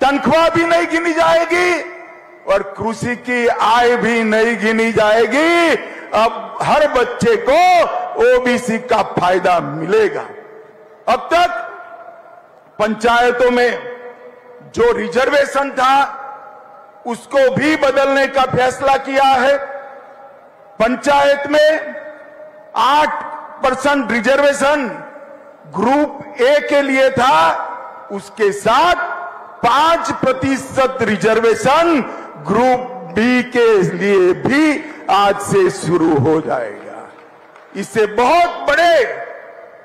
तनख्वाह भी नहीं गिनी जाएगी और कृषि की आय भी नहीं गिनी जाएगी। अब हर बच्चे को ओबीसी का फायदा मिलेगा। अब तक पंचायतों में जो रिजर्वेशन था उसको भी बदलने का फैसला किया है। पंचायत में 8% रिजर्वेशन ग्रुप ए के लिए था, उसके साथ 5% रिजर्वेशन ग्रुप बी के लिए भी आज से शुरू हो जाएगा। इससे बहुत बड़े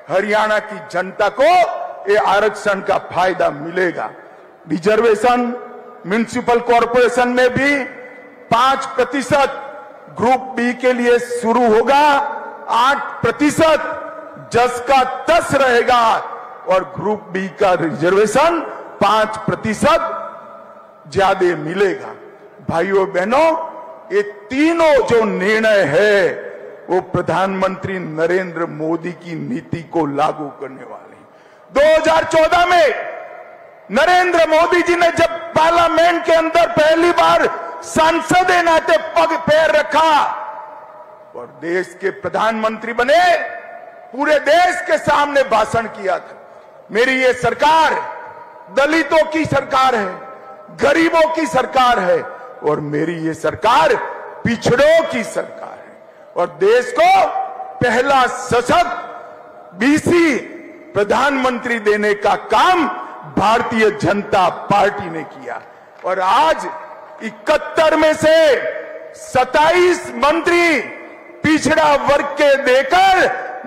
हरियाणा की जनता को ये आरक्षण का फायदा मिलेगा। रिजर्वेशन म्युनिसिपल कॉरपोरेशन में भी 5% ग्रुप बी के लिए शुरू होगा, 8% जस का तस रहेगा और ग्रुप बी का रिजर्वेशन 5% ज्यादा मिलेगा। भाइयों बहनों, ये तीनों जो निर्णय है वो प्रधानमंत्री नरेंद्र मोदी की नीति को लागू करने वाले हैं। 2014 में नरेंद्र मोदी जी ने जब पार्लियामेंट के अंदर पहली बार सांसद के नाते पग पैर रखा और देश के प्रधानमंत्री बने, पूरे देश के सामने भाषण किया था, मेरी ये सरकार दलितों की सरकार है, गरीबों की सरकार है और मेरी ये सरकार पिछड़ों की सरकार है और देश को पहला सशक्त बीसी प्रधानमंत्री देने का काम भारतीय जनता पार्टी ने किया। और आज 71 में से 27 मंत्री पिछड़ा वर्ग के देकर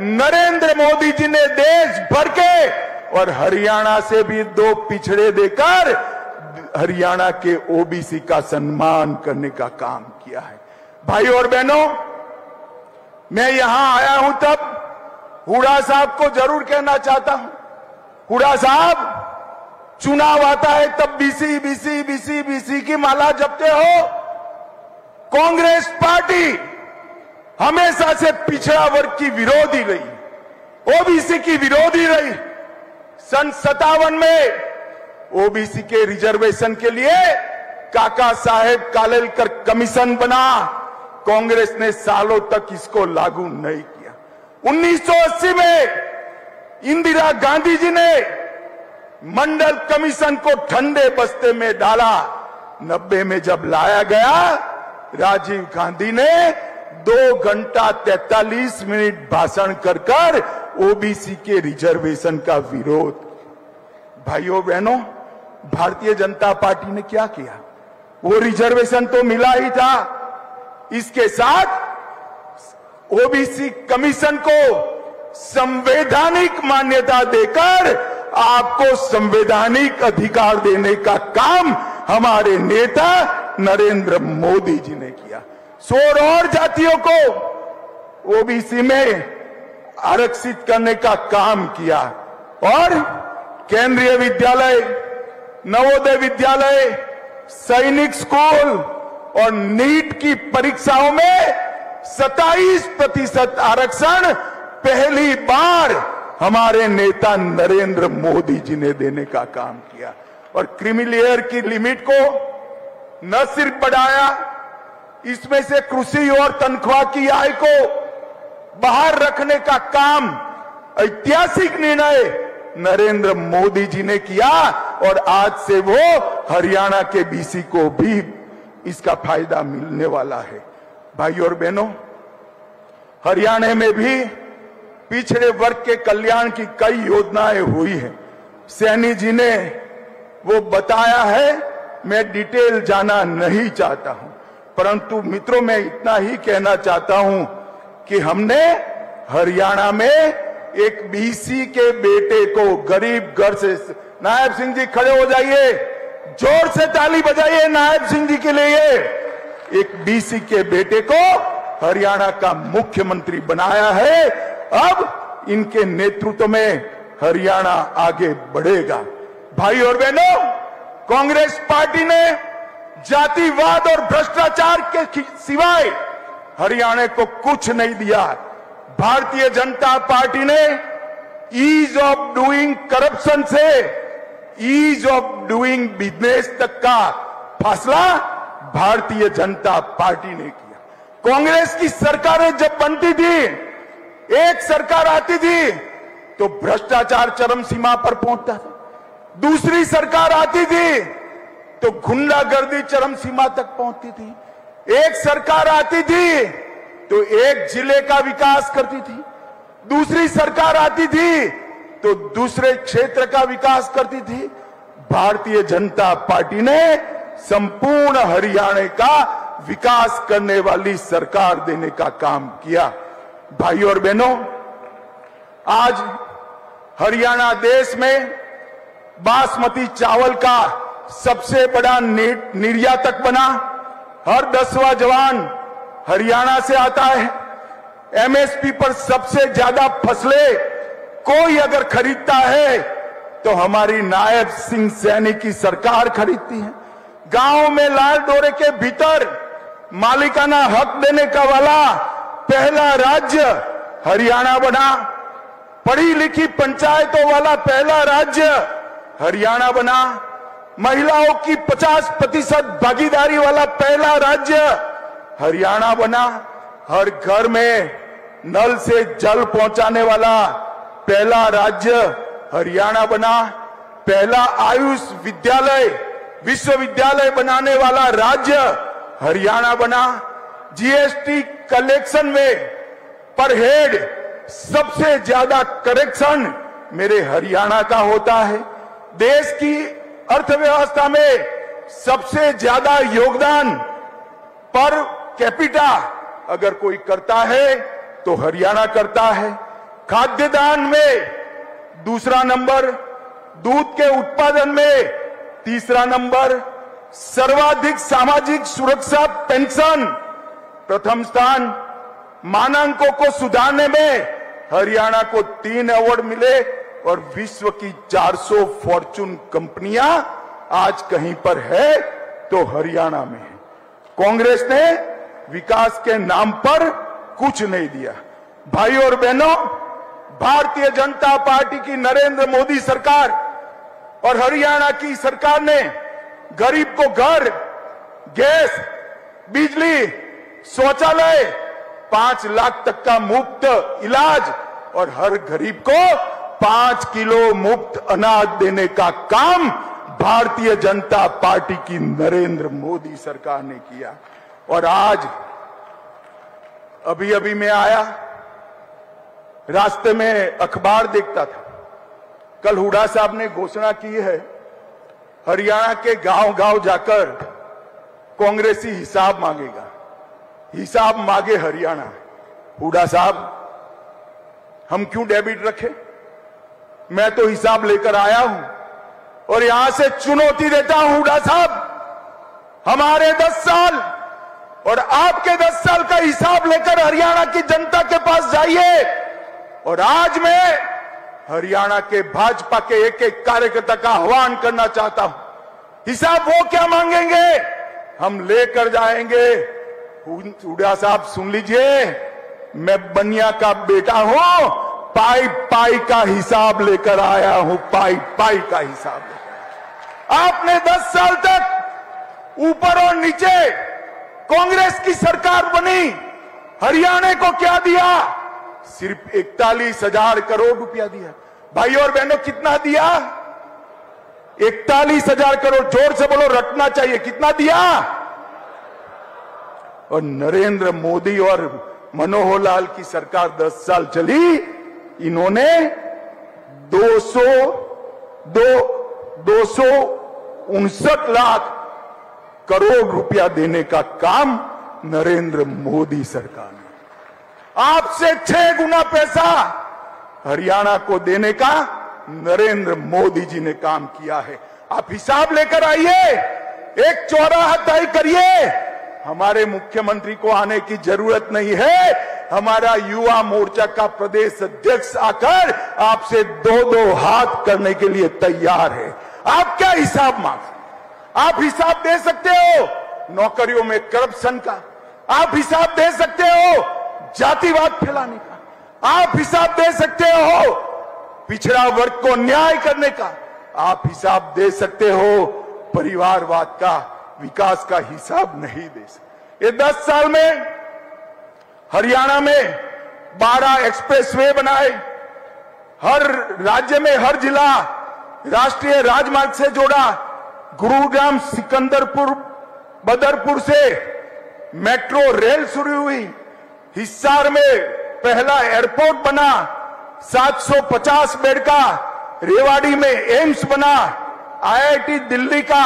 नरेंद्र मोदी जी ने देश भर के और हरियाणा से भी 2 पिछड़े देकर हरियाणा के ओबीसी का सम्मान करने का काम किया है। भाइयों और बहनों, मैं यहां आया हूं तब हुड्डा साहब को जरूर कहना चाहता हूं, हुड्डा साहब, चुनाव आता है तब बीसी बीसी बीसी बीसी की माला जपते हो। कांग्रेस पार्टी हमेशा से पिछड़ा वर्ग की विरोधी रही, ओबीसी की विरोधी रही। सन 57 में ओबीसी के रिजर्वेशन के लिए काका साहेब कालेलकर कमीशन बना, कांग्रेस ने सालों तक इसको लागू नहीं किया। 1980 में इंदिरा गांधी जी ने मंडल कमीशन को ठंडे बस्ते में डाला। 90 में जब लाया गया, राजीव गांधी ने 2 घंटा 43 मिनट भाषण कर ओबीसी के रिजर्वेशन का विरोध। भाइयों बहनों, भारतीय जनता पार्टी ने क्या किया? वो रिजर्वेशन तो मिला ही था, इसके साथ ओबीसी कमीशन को संवैधानिक मान्यता देकर आपको संवैधानिक अधिकार देने का काम हमारे नेता नरेंद्र मोदी जी ने किया। 16 और जातियों को ओबीसी में आरक्षित करने का काम किया और केंद्रीय विद्यालय, नवोदय विद्यालय, सैनिक स्कूल और नीट की परीक्षाओं में 27% आरक्षण पहली बार हमारे नेता नरेंद्र मोदी जी ने देने का काम किया। और क्रीमीलेयर की लिमिट को न सिर्फ बढ़ाया, इसमें से कृषि और तनख्वाह की आय को बाहर रखने का काम, ऐतिहासिक निर्णय नरेंद्र मोदी जी ने किया और आज से वो हरियाणा के बीसी को भी इसका फायदा मिलने वाला है। भाइयों और बहनों, हरियाणा में भी पिछड़े वर्ग के कल्याण की कई योजनाएं हुई हैं। सैनी जी ने वो बताया है, मैं डिटेल जाना नहीं चाहता हूं, परंतु मित्रों मैं इतना ही कहना चाहता हूं कि हमने हरियाणा में एक बीसी के बेटे को गरीब घर से, नायब सिंह जी खड़े हो जाइए, जोर से ताली बजाइए नायब सिंह जी के लिए। एक बीसी के बेटे को हरियाणा का मुख्यमंत्री बनाया है। अब इनके नेतृत्व में हरियाणा आगे बढ़ेगा। भाई और बहनों, कांग्रेस पार्टी ने जातिवाद और भ्रष्टाचार के सिवाय हरियाणा को कुछ नहीं दिया। भारतीय जनता पार्टी ने ईज ऑफ डूइंग करप्शन से ईज ऑफ डूइंग बिजनेस तक का फैसला भारतीय जनता पार्टी ने किया। कांग्रेस की सरकारें जब बनती थी, एक सरकार आती थी तो भ्रष्टाचार चरम सीमा पर पहुंचता था, दूसरी सरकार आती थी तो गुंडागर्दी चरम सीमा तक पहुंचती थी, एक सरकार आती थी तो एक जिले का विकास करती थी, दूसरी सरकार आती थी तो दूसरे क्षेत्र का विकास करती थी। भारतीय जनता पार्टी ने संपूर्ण हरियाणा का विकास करने वाली सरकार देने का काम किया। भाई और बहनों, आज हरियाणा देश में बासमती चावल का सबसे बड़ा निर्यातक बना। हर 10वां जवान हरियाणा से आता है। एमएसपी पर सबसे ज्यादा फसलें कोई अगर खरीदता है तो हमारी नायब सिंह सैनी की सरकार खरीदती है। गांव में लाल डोरे के भीतर मालिकाना हक देने का वाला पहला राज्य हरियाणा बना। पढ़ी लिखी पंचायतों वाला पहला राज्य हरियाणा बना। महिलाओं की 50% भागीदारी वाला पहला राज्य हरियाणा बना। हर घर में नल से जल पहुंचाने वाला पहला राज्य हरियाणा बना। पहला आयुष विद्यालय विश्वविद्यालय बनाने वाला राज्य हरियाणा बना। जीएसटी कलेक्शन में पर हेड सबसे ज्यादा करेक्शन मेरे हरियाणा का होता है। देश की अर्थव्यवस्था में सबसे ज्यादा योगदान पर कैपिटा अगर कोई करता है तो हरियाणा करता है। खाद्यदान में दूसरा नंबर, दूध के उत्पादन में तीसरा नंबर, सर्वाधिक सामाजिक सुरक्षा पेंशन प्रथम स्थान। मानकों को सुधारने में हरियाणा को 3 अवार्ड मिले और विश्व की 400 फॉर्चून कंपनियां आज कहीं पर है तो हरियाणा में है। कांग्रेस ने विकास के नाम पर कुछ नहीं दिया। भाई और बहनों, भारतीय जनता पार्टी की नरेंद्र मोदी सरकार और हरियाणा की सरकार ने गरीब को घर, गैस, बिजली, शौचालय, 5 लाख तक का मुफ्त इलाज और हर गरीब को 5 किलो मुफ्त अनाज देने का काम भारतीय जनता पार्टी की नरेंद्र मोदी सरकार ने किया। और आज अभी अभी मैं आया, रास्ते में अखबार देखता था, कल हुड्डा साहब ने घोषणा की है हरियाणा के गांव गांव जाकर कांग्रेसी हिसाब मांगेगा। हिसाब मांगे हरियाणा। हुड्डा साहब, हम क्यों डेबिट रखें? मैं तो हिसाब लेकर आया हूं और यहां से चुनौती देता हूं हुड्डा साहब, हमारे 10 साल और आपके 10 साल का हिसाब लेकर हरियाणा की जनता के पास जाइए। और आज मैं हरियाणा के भाजपा के एक एक कार्यकर्ता का आह्वान करना चाहता हूं, हिसाब वो क्या मांगेंगे हम लेकर जाएंगे। हुड्डा साहब सुन लीजिए, मैं बनिया का बेटा हूं, पाई पाई का हिसाब लेकर आया हूं, पाई पाई का हिसाब लेकर। आपने 10 साल तक ऊपर और नीचे कांग्रेस की सरकार बनी, हरियाणा को क्या दिया? सिर्फ 41,000 करोड़ रुपया दिया। भाई और बहनों, कितना दिया? 41,000 करोड़। जोर से बोलो, रटना चाहिए। कितना दिया? और नरेंद्र मोदी और मनोहर लाल की सरकार 10 साल चली, इन्होंने 259 लाख करोड़ रुपया देने का काम नरेंद्र मोदी सरकार ने, आपसे 6 गुना पैसा हरियाणा को देने का नरेंद्र मोदी जी ने काम किया है। आप हिसाब लेकर आइए, एक चौराहा तय करिए। हमारे मुख्यमंत्री को आने की जरूरत नहीं है, हमारा युवा मोर्चा का प्रदेश अध्यक्ष आकर आपसे 2-2 हाथ करने के लिए तैयार है। आप क्या हिसाब मांगते? आप हिसाब दे सकते हो नौकरियों में करप्शन का, आप हिसाब दे सकते हो जातिवाद फैलाने का, आप हिसाब दे सकते हो पिछड़ा वर्ग को न्याय करने का, आप हिसाब दे सकते हो परिवारवाद का, विकास का हिसाब नहीं दे सकते। ये 10 साल में हरियाणा में 12 एक्सप्रेसवे बनाए, हर राज्य में हर जिला राष्ट्रीय राजमार्ग से जोड़ा, गुरुग्राम सिकंदरपुर बदरपुर से मेट्रो रेल शुरू हुई, हिसार में पहला एयरपोर्ट बना, 750 बेड का रेवाड़ी में एम्स बना, आईआईटी दिल्ली का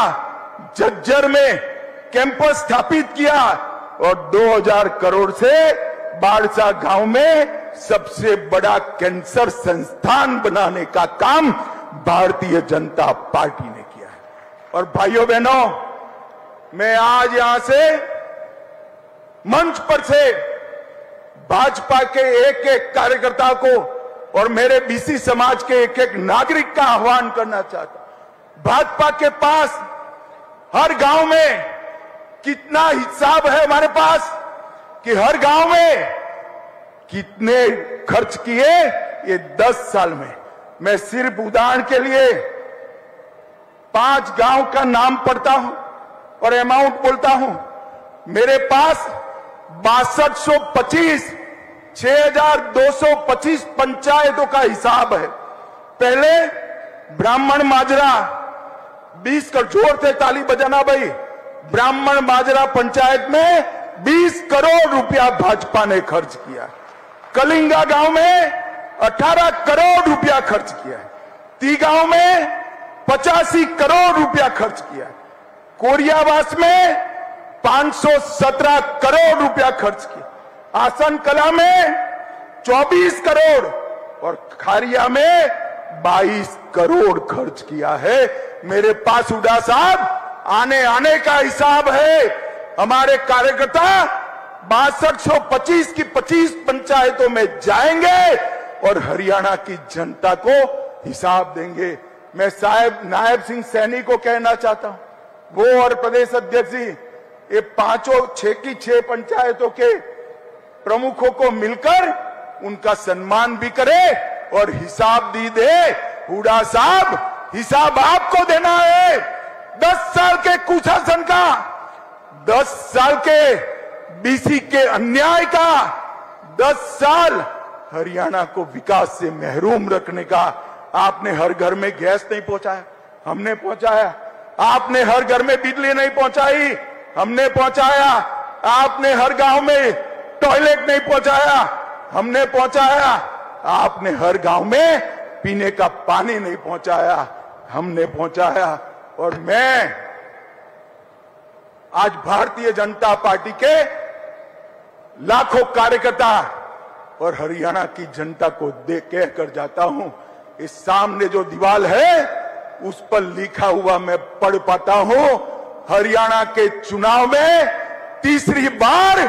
झज्जर में कैंपस स्थापित किया और 2000 करोड़ से बाड़सा गांव में सबसे बड़ा कैंसर संस्थान बनाने का काम भारतीय जनता पार्टी ने किया है। और भाइयों बहनों, मैं आज यहां से मंच पर से भाजपा के एक एक कार्यकर्ता को और मेरे बीसी समाज के एक एक नागरिक का आह्वान करना चाहता हूं। भाजपा के पास हर गांव में कितना हिसाब है हमारे पास कि हर गांव में कितने खर्च किए ये 10 साल में। मैं सिर्फ उदाहरण के लिए 5 गांव का नाम पढ़ता हूं और अमाउंट बोलता हूं। मेरे पास 6225 6225 पंचायतों का हिसाब है। पहले ब्राह्मण माजरा 20 करोड़, जोर से ताली बजाना भाई, ब्राह्मण माजरा पंचायत में 20 करोड़ रुपया भाजपा ने खर्च किया। कलिंगा गांव में 18 करोड़ रुपया खर्च किया। ती गांव में 85 करोड़ रुपया खर्च किया। कोरियावास में 517 करोड़ रुपया खर्च किया। आसन कला में 24 करोड़ और खारिया में 22 करोड़ खर्च किया है। मेरे पास हुड्डा साहब आने का हिसाब है। हमारे कार्यकर्ता 6225 की 25 पंचायतों में जाएंगे और हरियाणा की जनता को हिसाब देंगे। मैं साहब नायब सिंह सैनी को कहना चाहता हूं, वो और प्रदेश अध्यक्ष जी ये 6 की 6 पंचायतों के प्रमुखों को मिलकर उनका सम्मान भी करे और हिसाब दी दे। हुड्डा साहब, हिसाब आपको देना है 10 साल के कुशासन का, 10 साल के बीसी के अन्याय का, 10 साल हरियाणा को विकास से महरूम रखने का। आपने हर घर में गैस नहीं पहुंचाया, हमने पहुंचाया। आपने हर घर में बिजली नहीं पहुंचाई, हमने पहुंचाया। आपने हर गांव में टॉयलेट नहीं पहुंचाया, हमने पहुंचाया। आपने हर गांव में पीने का पानी नहीं पहुंचाया, हमने पहुंचाया। और मैं आज भारतीय जनता पार्टी के लाखों कार्यकर्ता और हरियाणा की जनता को देख कहकर जाता हूं, इस सामने जो दीवार है उस पर लिखा हुआ मैं पढ़ पाता हूं, हरियाणा के चुनाव में तीसरी बार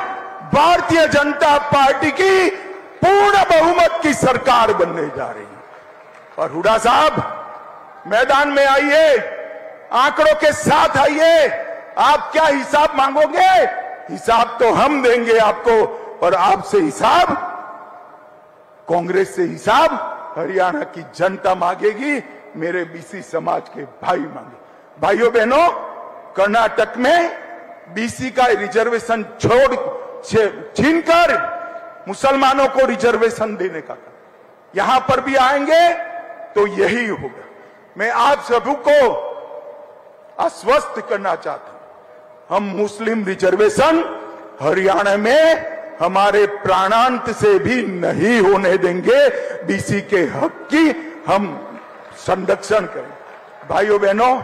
भारतीय जनता पार्टी की पूर्ण बहुमत की सरकार बनने जा रही है। और हुड्डा साहब, मैदान में आइए, आंकड़ों के साथ आइए। आप क्या हिसाब मांगोगे? हिसाब तो हम देंगे आपको, और आपसे हिसाब, कांग्रेस से हिसाब हरियाणा की जनता मांगेगी, मेरे बीसी समाज के भाई मांगे। भाइयों बहनों, कर्नाटक में बीसी का रिजर्वेशन छीनकर मुसलमानों को रिजर्वेशन देने का काम यहां पर भी आएंगे तो यही होगा। मैं आप सभी को आश्वस्त करना चाहता हूं, हम मुस्लिम रिजर्वेशन हरियाणा में हमारे प्राणांत से भी नहीं होने देंगे। बीसी के हक की हम संरक्षण करें। भाइयों बहनों,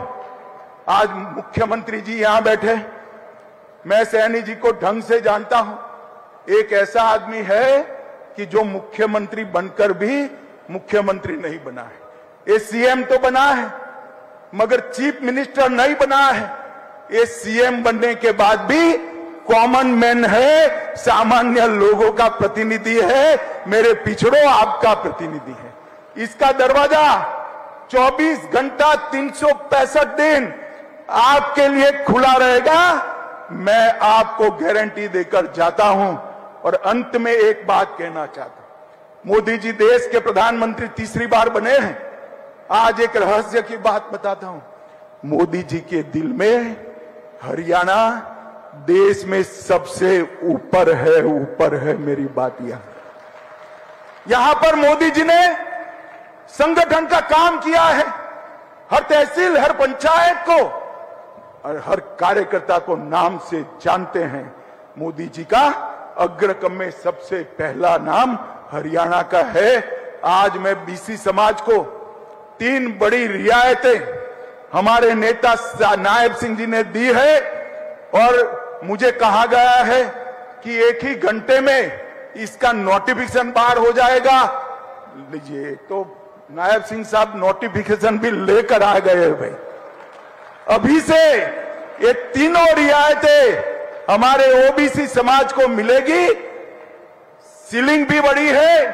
आज मुख्यमंत्री जी यहां बैठे, मैं सैनी जी को ढंग से जानता हूं। एक ऐसा आदमी है कि जो मुख्यमंत्री बनकर भी मुख्यमंत्री नहीं बना है। ये सीएम तो बना है मगर चीफ मिनिस्टर नहीं बना है। ये सीएम बनने के बाद भी कॉमन मैन है, सामान्य लोगों का प्रतिनिधि है, मेरे पिछड़ों आपका प्रतिनिधि है। इसका दरवाजा 24 घंटा 365 दिन आपके लिए खुला रहेगा, मैं आपको गारंटी देकर जाता हूं। और अंत में एक बात कहना चाहता हूं, मोदी जी देश के प्रधानमंत्री तीसरी बार बने हैं। आज एक रहस्य की बात बताता हूं, मोदी जी के दिल में हरियाणा देश में सबसे ऊपर है, ऊपर है। मेरी बात यह, यहां पर मोदी जी ने संगठन का काम किया है। हर तहसील, हर पंचायत को और हर कार्यकर्ता को नाम से जानते हैं। मोदी जी का अग्रक्रम में सबसे पहला नाम हरियाणा का है। आज मैं बीसी समाज को 3 बड़ी रियायतें हमारे नेता नायब सिंह जी ने दी है और मुझे कहा गया है कि 1 ही घंटे में इसका नोटिफिकेशन बाहर हो जाएगा। लीजिए, तो नायब सिंह साहब नोटिफिकेशन भी लेकर आ गए भाई। अभी से ये तीनों रियायतें हमारे ओबीसी समाज को मिलेगी। सीलिंग भी बड़ी है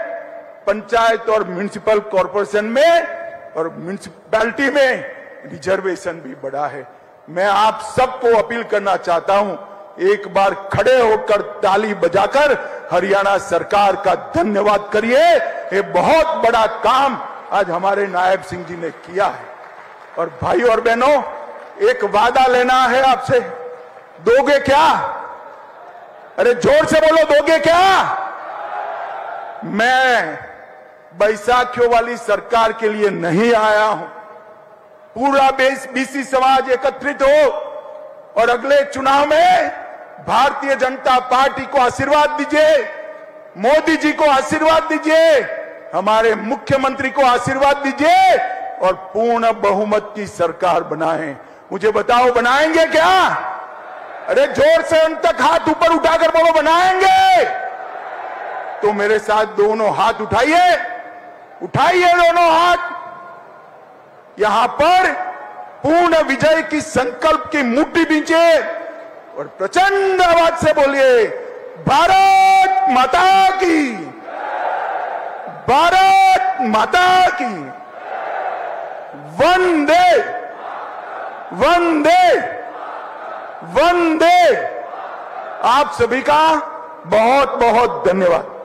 पंचायत और म्युनिसिपल कॉर्पोरेशन में, और म्युनिसिपैलिटी में रिजर्वेशन भी बड़ा है। मैं आप सबको अपील करना चाहता हूं, एक बार खड़े होकर ताली बजाकर हरियाणा सरकार का धन्यवाद करिए। ये बहुत बड़ा काम आज हमारे नायब सिंह जी ने किया है। और भाई और बहनों, एक वादा लेना है आपसे। दोगे क्या? अरे जोर से बोलो, दोगे क्या? मैं बैसाखियों वाली सरकार के लिए नहीं आया हूं। पूरा बीसी समाज एकत्रित हो और अगले चुनाव में भारतीय जनता पार्टी को आशीर्वाद दीजिए, मोदी जी को आशीर्वाद दीजिए, हमारे मुख्यमंत्री को आशीर्वाद दीजिए और पूर्ण बहुमत की सरकार बनाएं। मुझे बताओ, बनाएंगे क्या? अरे जोर से अंत तक हाथ ऊपर उठाकर बोलो, बनाएंगे। तो मेरे साथ दोनों हाथ उठाइए, उठाइए दोनों हाथ। यहां पर पूर्ण विजय की संकल्प की मुट्ठी बींचे और प्रचंड आवाज से बोलिए, भारत माता की, भारत माता की, वंदे वंदे वंदे। आप सभी का बहुत बहुत धन्यवाद।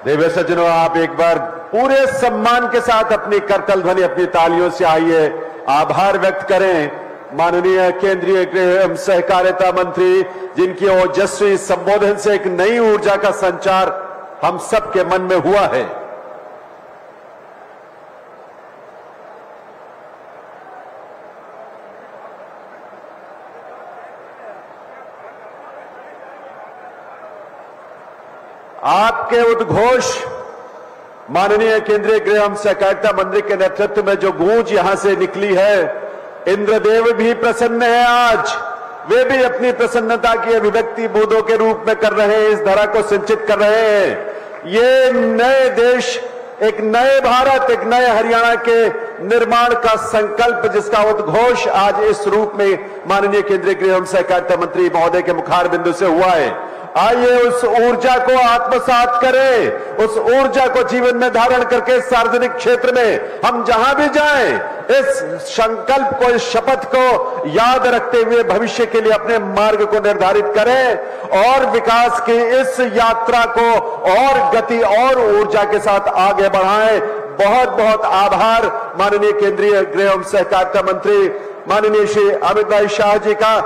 देवी सज्जनों, आप एक बार पूरे सम्मान के साथ अपनी करतल ध्वनि, अपनी तालियों से आइए, आभार व्यक्त करें माननीय केंद्रीय गृह एवं सहकारिता मंत्री, जिनकी ओजस्वी संबोधन से एक नई ऊर्जा का संचार हम सबके मन में हुआ है। आपके उद्घोष, माननीय केंद्रीय गृह एवं सहकारिता मंत्री के नेतृत्व में जो गूंज यहां से निकली है, इंद्रदेव भी प्रसन्न है। आज वे भी अपनी प्रसन्नता की अभिव्यक्ति बूंदों के रूप में कर रहे हैं, इस धरा को सिंचित कर रहे हैं। ये नए देश, एक नए भारत, एक नए हरियाणा के निर्माण का संकल्प, जिसका उद्घोष आज इस रूप में माननीय केंद्रीय गृह एवं सहकारिता मंत्री महोदय के मुखार बिंदु से हुआ है। आइए उस ऊर्जा को आत्मसात करें, उस ऊर्जा को जीवन में धारण करके सार्वजनिक क्षेत्र में हम जहां भी जाएं, इस संकल्प को, इस शपथ को याद रखते हुए भविष्य के लिए अपने मार्ग को निर्धारित करें और विकास की इस यात्रा को और गति और ऊर्जा के साथ आगे बढ़ाएं। बहुत बहुत आभार माननीय केंद्रीय गृह एवं सहकारिता मंत्री माननीय श्री अमित भाई शाह जी का।